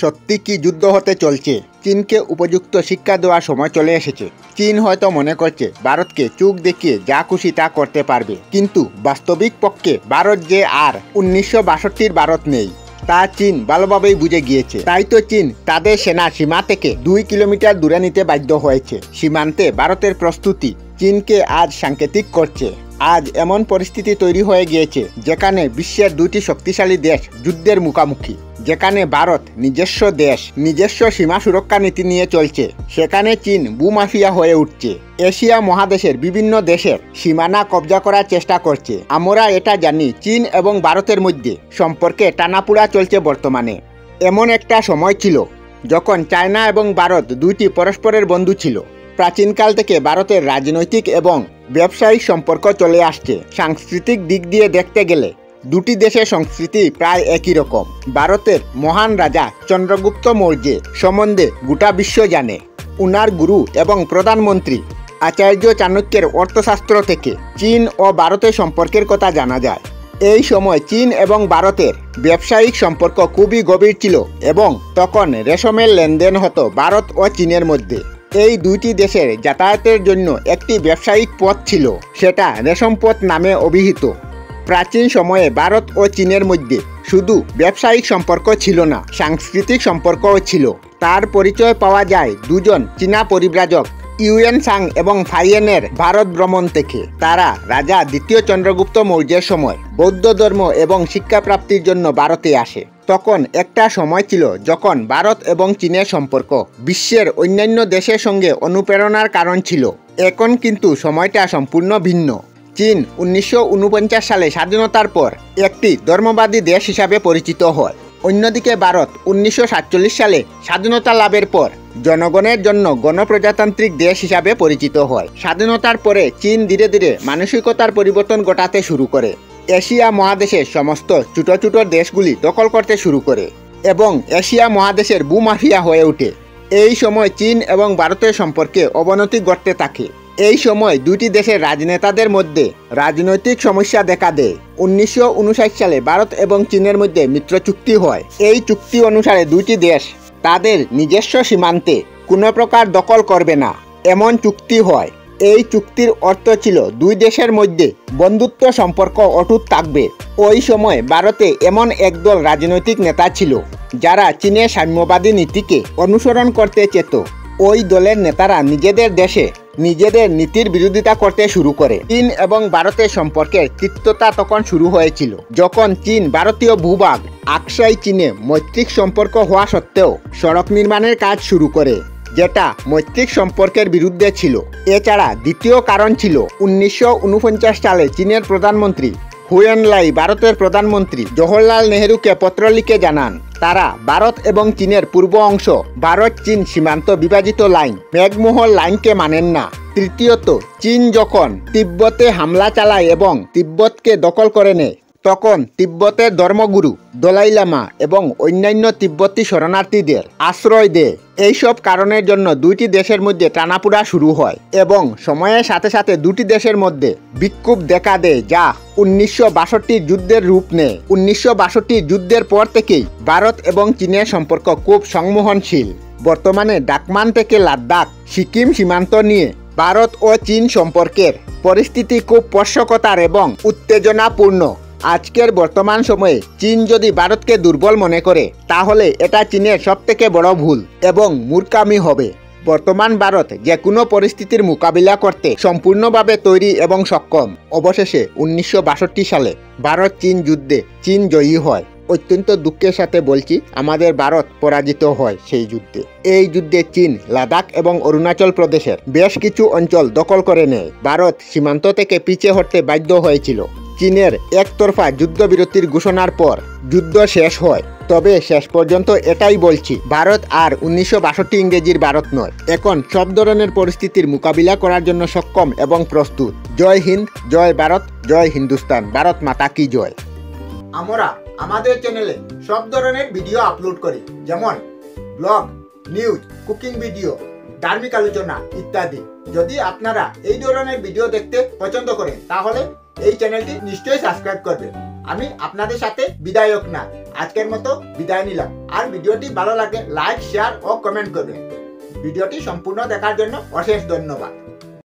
সত্যি কি যুদ্ধ হতে চলছে? চীনকে উপযুক্ত শিক্ষা দেওয়ার সময় চলে এসেছে। চীন হয়তো মনে করছে ভারতকে চোখ দেখিয়ে যা খুশি তা করতে পারবে, কিন্তু বাস্তবিক পক্ষে ভারত যে আর 1962-র ভারত নেই তা চীন ভালোভাবেই বুঝে গিয়েছে। তাই তো চীন তাদের সেনা সীমা থেকে 2 কিলোমিটার দূরে নিতে বাধ্য হয়েছে। সীমান্তে ভারতের প্রস্তুতি চীনকে আজ সাংকেতিক করছে। আজ এমন পরিস্থিতি তৈরি হয়ে গিয়েছে যেখানে বিশ্বের দুটি শক্তিশালী দেশ যুদ্ধের মুখোমুখি। যেখানে ভারত নিজস্ব সীমা সুরক্ষা নীতি নিয়ে চলছে, সেখানে চীন ভূমাফিয়া হয়ে উঠছে। এশিয়া মহাদেশের বিভিন্ন দেশের সীমানা কবজা করার চেষ্টা করছে। আমরা এটা জানি, চীন এবং ভারতের মধ্যে সম্পর্কে টানাপোড়া চলছে বর্তমানে। এমন একটা সময় ছিল যখন চায়না এবং ভারত দুইটি পরস্পরের বন্ধু ছিল। প্রাচীনকাল থেকে ভারতের রাজনৈতিক এবং ব্যবসায়িক সম্পর্ক চলে আসছে। সাংস্কৃতিক দিক দিয়ে দেখতে গেলে দুটি দেশের সংস্কৃতি প্রায় একই রকম। ভারতের মহান রাজা চন্দ্রগুপ্ত মৌর্য সম্বন্ধে গোটা বিশ্ব জানে। উনার গুরু এবং প্রধানমন্ত্রী আচার্য চাণক্যের অর্থশাস্ত্র থেকে চীন ও ভারতের সম্পর্কের কথা জানা যায়। এই সময় চীন এবং ভারতের ব্যবসায়িক সম্পর্ক খুবই গভীর ছিল এবং তখন রেশমের লেনদেন হতো ভারত ও চীনের মধ্যে। এই দুইটি দেশের যাতায়াতের জন্য একটি ব্যবসায়িক পথ ছিল, সেটা রেশম পথ নামে অভিহিত। প্রাচীন সময়ে ভারত ও চীনের মধ্যে শুধু ব্যবসায়িক সম্পর্ক ছিল না, সাংস্কৃতিক সম্পর্কও ছিল। তার পরিচয় পাওয়া যায় দুজন চীনা পরিব্রাজক ইউয়েনসাং এবং ফাইয়েনের ভারত ভ্রমণ থেকে। তারা রাজা দ্বিতীয় চন্দ্রগুপ্ত মৌর্যের সময় বৌদ্ধ ধর্ম এবং শিক্ষা প্রাপ্তির জন্য ভারতে আসে। তখন একটা সময় ছিল যখন ভারত এবং চীনের সম্পর্ক বিশ্বের অন্যান্য দেশের সঙ্গে অনুপ্রেরণার কারণ ছিল। এখন কিন্তু সময়টা সম্পূর্ণ ভিন্ন। চীন 1949 সালে স্বাধীনতার পর একটি ধর্মবাদী দেশ হিসাবে পরিচিত হয়। অন্যদিকে ভারত 1947 সালে স্বাধীনতা লাভের পর জনগণের জন্য গণপ্রজাতান্ত্রিক দেশ হিসাবে পরিচিত হয়। স্বাধীনতার পরে চীন ধীরে ধীরে মানসিকতার পরিবর্তন ঘটাতে শুরু করে। এশিয়া মহাদেশের সমস্ত ছোট ছোট দেশগুলি দখল করতে শুরু করে এবং এশিয়া মহাদেশের ভূমাফিয়া হয়ে ওঠে। এই সময় চীন এবং ভারতের সম্পর্কে অবনতি ঘটতে থাকে। এই সময় দুটি দেশের রাজনেতাদের মধ্যে রাজনৈতিক সমস্যা দেখা দেয়। 1959 সালে ভারত এবং চীনের মধ্যে মিত্র চুক্তি হয়। এই চুক্তি অনুসারে দুটি দেশ তাদের নিজস্ব সীমান্তে কোনো প্রকার দখল করবে না, এমন চুক্তি হয়। এই চুক্তির অর্থ ছিল দুই দেশের মধ্যে বন্ধুত্ব সম্পর্ক অটুট থাকবে। ওই সময় ভারতে এমন একদল রাজনৈতিক নেতা ছিল যারা চীনের সাম্যবাদী নীতিকে অনুসরণ করতে চেত। ওই দলের নেতারা নিজেদের দেশে নিজেদের নীতির বিরোধিতা করতে শুরু করে। চীন এবং ভারতের সম্পর্কের তিক্ততা তখন শুরু হয়েছিল যখন চীন ভারতীয় ভূভাগ আকসাই চীনে মৈত্রিক সম্পর্ক হওয়া সত্ত্বেও সড়ক নির্মাণের কাজ শুরু করে, যেটা মৈত্রিক সম্পর্কের বিরুদ্ধে ছিল। এছাড়া দ্বিতীয় কারণ ছিল 1949 সালে চীনের প্রধানমন্ত্রী হুয়েনলাই ভারতের প্রধানমন্ত্রী জওহরলাল নেহরুকে পত্র লিখে জানান তারা ভারত এবং চীনের পূর্ব অংশ ভারত চীন সীমান্ত বিভাজিত লাইন মেঘমোহন লাইনকে মানেন না। তৃতীয়ত, চীন যখন তিব্বতে হামলা চালায় এবং তিব্বতকে দখল করে নেয়, তখন তিব্বতের ধর্মগুরু দলাই লামা এবং অন্যান্য তিব্বতী শরণার্থীদের আশ্রয় দেয়। এইসব কারণের জন্য দুইটি দেশের মধ্যে টানাপোড়া শুরু হয় এবং সময়ের সাথে সাথে দুটি দেশের মধ্যে বিক্ষোভ দেখা দেয়, যা 1962 যুদ্ধের রূপ নেয়। 1962 যুদ্ধের পর থেকেই ভারত এবং চীনের সম্পর্ক খুব সংমোহনশীল। বর্তমানে ডাকমান থেকে লাদাখ সিকিম সীমান্ত নিয়ে ভারত ও চীন সম্পর্কের পরিস্থিতি খুব স্পর্শকাতর এবং উত্তেজনাপূর্ণ। আজকের বর্তমান সময়ে চীন যদি ভারতকে দুর্বল মনে করে, তাহলে এটা চীনের সবথেকে বড় ভুল এবং মূর্খামি হবে। বর্তমান ভারত যে কোনো পরিস্থিতির মোকাবিলা করতে সম্পূর্ণভাবে তৈরি এবং সক্ষম। অবশেষে 1962 সালে ভারত চীন যুদ্ধে চীন জয়ী হয়। অত্যন্ত দুঃখের সাথে বলছি, আমাদের ভারত পরাজিত হয় সেই যুদ্ধে। এই যুদ্ধে চীন লাদাখ এবং অরুণাচল প্রদেশের বেশ কিছু অঞ্চল দখল করে নেয়। ভারত সীমান্ত থেকে পিছিয়ে হটতে বাধ্য হয়েছিল। চীনের একতরফা যুদ্ধবিরতির ঘোষণার পর যুদ্ধ শেষ হয়। তবে শেষ পর্যন্ত এটাই বলছি, ভারত আর 1962 ইংরেজির ভারত নয়। এখন সব ধরনের পরিস্থিতির মোকাবিলা করার জন্য সক্ষম এবং প্রস্তুত। জয় হিন্দ, জয় ভারত, জয় হিন্দুস্তান, ভারত মাতা কি জয়। আমরা আমাদের চ্যানেলে সব ধরনের ভিডিও আপলোড করি, যেমন ব্লগ, নিউজ, কুকিং ভিডিও, ধার্মিক আলোচনা ইত্যাদি। যদি আপনারা এই ধরনের ভিডিও দেখতে পছন্দ করেন, তাহলে এই চ্যানেলটি নিশ্চয়ই সাবস্ক্রাইব করবেন। আমি আপনাদের সাথে বিদায়ক না। আজকের মতো বিদায় নিলাম। আর ভিডিওটি ভালো লাগে লাইক, শেয়ার ও কমেন্ট করবেন। ভিডিওটি সম্পূর্ণ দেখার জন্য অশেষ ধন্যবাদ।